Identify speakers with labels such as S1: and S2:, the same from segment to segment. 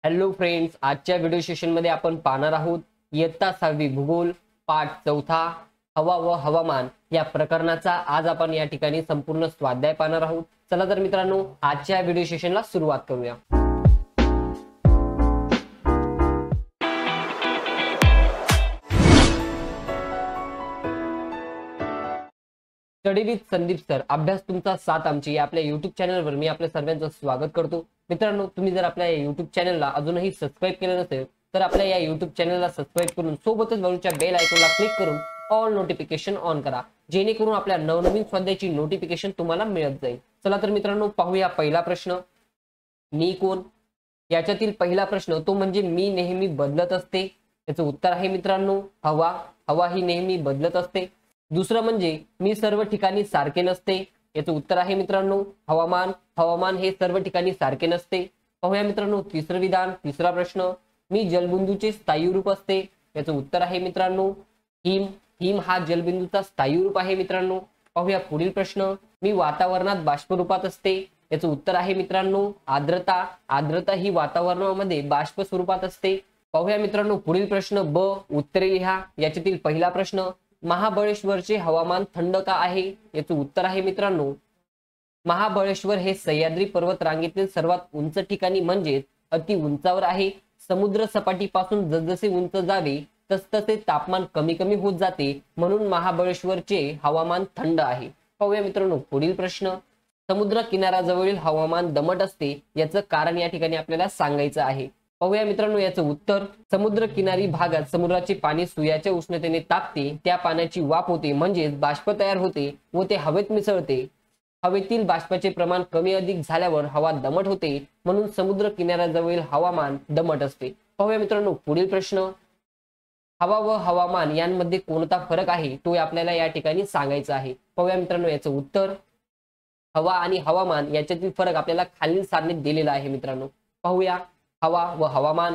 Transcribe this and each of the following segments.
S1: Hello friends, आजच्या video सेशनमध्ये आपण पाहणार आहोत इयत्ता 6वी भूगोल पाठ 4 हवा व हवामान या प्रकरणाचा आज आपण या ठिकाणी संपूर्ण स्वाध्याय पाहणार आहोत। चला तर मित्रांनो, आजच्या व्हिडिओ सेशनला सुरुवात करूया। स्टडी विथ संदीप सर अभ्यास तुमचा साथ आमची या आपल्या YouTube चॅनलवर मी आपल्या सर्वांचं स्वागत करतो। मित्रांनो, तुम्ही जर आपल्या YouTube चॅनलला अजूनही सबस्क्राइब केलं नसेल तर आपल्या या YouTube चॅनलला सबस्क्राइब करून सोबतच बाजूच्या बेल आयकॉनला क्लिक करून ऑल नोटिफिकेशन ऑन करा, जेणेकरून आपल्या नवनवीन स्वाध्यायाची नोटिफिकेशन तुम्हाला मिळत जाईल। चला तर मित्रांनो, पाहूया पहिला प्रश्न। मी कोण? याच्यातील पहिला प्रश्न तो म्हणजे मी नेहमी बदलत असते। याचं उत्तर आहे मित्रांनो हवा। हवा ही नेहमी बदलत असते। दुसरं म्हणजे मी सर्व ठिकाणी सारखे नसते। याचं उत्तर आहे मित्रांनो हवामान। हवामान हे सर्व ठिकाणी सारखे नसते। पाहूया मित्रांनो तिसरं विधान, तिसरा प्रश्न। मी जलबिंदूचे स्थायी रूप असते। याचं उत्तर आहे मित्रांनो हिम। हिम हा जलबिंदूचा स्थायी रूप आहे मित्रांनो। पाहूया पुढील प्रश्न। मी वातावरणात बाष्प रूपात असते। याचं उत्तर आहे मित्रांनो आर्द्रता। आर्द्रता ही वातावरणामध्ये बाष्प स्वरूपात असते। पाहूया मित्रांनो पुढील प्रश्न ब, उत्तरे लिहा। याच्यातील पहिला प्रश्न, महाबळेश्वरचे हवामान थंड का आहे? याचं उत्तर आहे मित्रांनो महाबळेश्वर हे सह्याद्री पर्वत रांगेतील सर्वात उंच ठिकाणी म्हणजेच अति उंचावर आहे। समुद्र सपाटीपासून जसजसे उंच जावे तसतसे तापमान कमी कमी होत जाते, म्हणून महाबळेश्वरचे हवामान थंड आहे। पाहूया मित्रांनो पुढील प्रश्न, समुद्र किनाऱ्याजवळील हवामान दमट असते, याचं कारण या ठिकाणी आपल्याला सांगायचं आहे। पाहूया मित्रांनो याचं उत्तर, समुद्र किनारी भागात समुद्राचे पाणी सूर्याच्या उष्णतेने तापते, त्या पाण्याची वाफ होते म्हणजेच बाष्प तयार होते व ते हवेत मिसळते। हवेतील बाष्पाचे प्रमाण कमी अधिक झाल्यावर हवा दमट होते, म्हणून समुद्र किनाऱ्याजवळील हवामान दमट असते। पाहूया मित्रांनो पुढील प्रश्न, हवा व हवामान यांमध्ये कोणता फरक आहे तो आपल्याला या ठिकाणी सांगायचा आहे। पाहूया मित्रांनो याचं उत्तर, हवा आणि हवामान याच्यातील फरक आपल्याला खालील सारणीत दिलेला आहे मित्रांनो। पाहूया हवा व हवामान,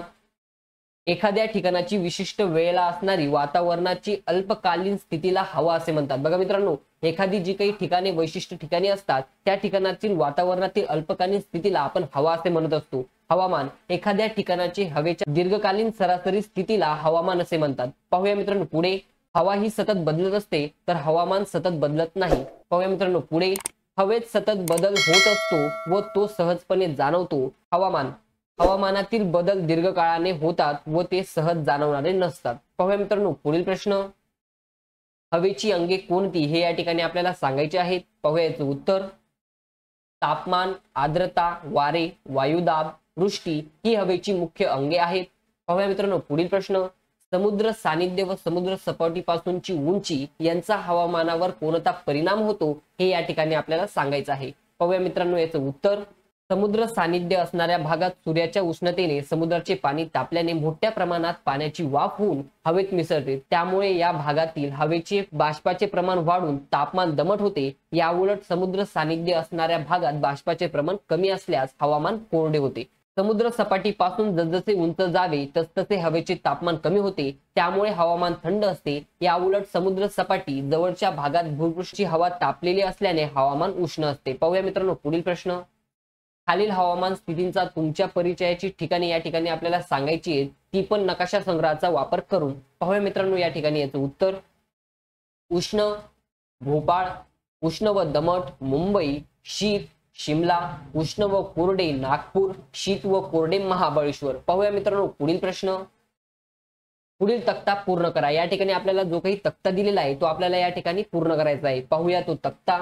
S1: एखाद्या ठिकाणाची विशिष्ट वेळेला असणारी वातावरणाची अल्पकालीन स्थितीला हवा असे म्हणतात। बघा मित्रांनो, एखादी जी काही ठिकाणे वैशिष्ट्य ठिकाणी असतात त्या ठिकाणातील वातावरणातील अल्पकालीन स्थितीला आपण हवा असे म्हणत असतो। हवामान, एखाद्या ठिकाणाची हवेच्या दीर्घकालीन सरासरी स्थितीला हवामान असे म्हणतात। पाहूया मित्रांनो पुढे, हवा ही सतत बदलत असते तर हवामान सतत बदलत नाही। पाहूया मित्रांनो पुढे, हवेत सतत बदल होत असतो व तो सहजपणे जाणवतो। हवामान, हवामानातील बदल दीर्घकाळाने होतात व ते सहज जाणवणारे नसतात। पाहूया मित्रांनो पुढील प्रश्न, हवेची अंगे कोणती हे या ठिकाणी आपल्याला सांगायचे आहेत। पाहूया याचं उत्तर, तापमान, आर्द्रता, वारे, वायुदाब, वृष्टी ही हवेची मुख्य अंगे आहेत। पाहूया मित्रांनो पुढील प्रश्न, समुद्र सानिध्य व समुद्र सपाटीपासूनची उंची यांचा हवामानावर कोणता परिणाम होतो हे या ठिकाणी आपल्याला सांगायचं आहे। पाहूया मित्रांनो याचं उत्तर, समुद्र सानिध्य असणाऱ्या भागात सूर्याच्या उष्णतेने समुद्राचे पाणी तापल्याने मोठ्या प्रमाणात पाण्याची वाफ होऊन हवेत मिसळते, त्यामुळे या भागातील हवेचे बाष्पाचे प्रमाण वाढून तापमान दमट होते। याउलट समुद्र सानिध्य असणाऱ्या भागात बाष्पाचे प्रमाण कमी असल्यास हवामान कोरडे होते। समुद्र सपाटीपासून जसजसे उंच जावे तसतसे हवेचे तापमान कमी होते, त्यामुळे हवामान थंड असते। याउलट समुद्र सपाटी जवळच्या भागात भूपृष्ठाची हवा तापलेली असल्याने हवामान उष्ण असते। पाहूया मित्रांनो पुढील प्रश्न, खालील हवामान स्थितींचा तुमच्या परिचयाची ठिकाणे या ठिकाणी आपल्याला सांगायची आहेत, ती पण नकाशा संग्रहाचा वापर करून। पाहूया मित्रांनो या ठिकाणी याचं उत्तर, उष्ण भोपाळ, उष्ण व दमट मुंबई, शीत शिमला, उष्ण व कोरडे नागपूर, शीत व कोरडे महाबळेश्वर। पाहूया मित्रांनो पुढील प्रश्न, पुढील तक्ता पूर्ण करा। या ठिकाणी आपल्याला जो काही तक्ता दिलेला आहे तो आपल्याला या ठिकाणी पूर्ण करायचा आहे। पाहूया तो तक्ता,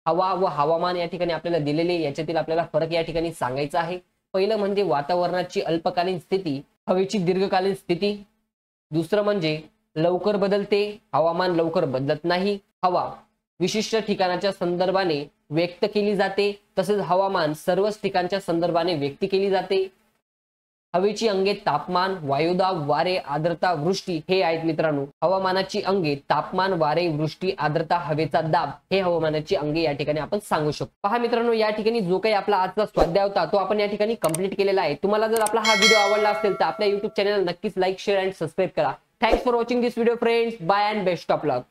S1: हवा व हवामान या ठिकाणी आपल्याला दिलेले, याच्यातील आपल्याला फरक या ठिकाणी सांगायचा आहे। पहिलं म्हणजे वातावरणाची अल्पकालीन स्थिती, हवेची दीर्घकालीन स्थिती। दुसरं म्हणजे लवकर बदलते, हवामान लवकर बदलत नाही। हवा विशिष्ट ठिकाणाच्या संदर्भाने व्यक्त केली जाते, तसेच हवामान सर्वच ठिकाणच्या संदर्भाने व्यक्त केली जाते। हवेची अंगे तापमान, वायुदाब, वारे, आर्द्रता, वृष्टी हे आहेत मित्रांनो। हवामानाची अंगे तापमान, वारे, वृष्टी, आर्द्रता, हवेचा दाब हे हवामानाची अंगे या ठिकाणी आपण सांगू शकतो। पहा मित्रांनो, या ठिकाणी जो काही आपला आजचा स्वाध्याय होता तो आपण या ठिकाणी कंप्लीट केलेला आहे। तुम्हाला जर आपला हा व्हिडिओ आवडला असेल तर आपल्या YouTube चॅनल नक्कीच लाईक, शेअर अँड सबस्क्राइब करा। Thanks for watching this video friends, bye and best of luck.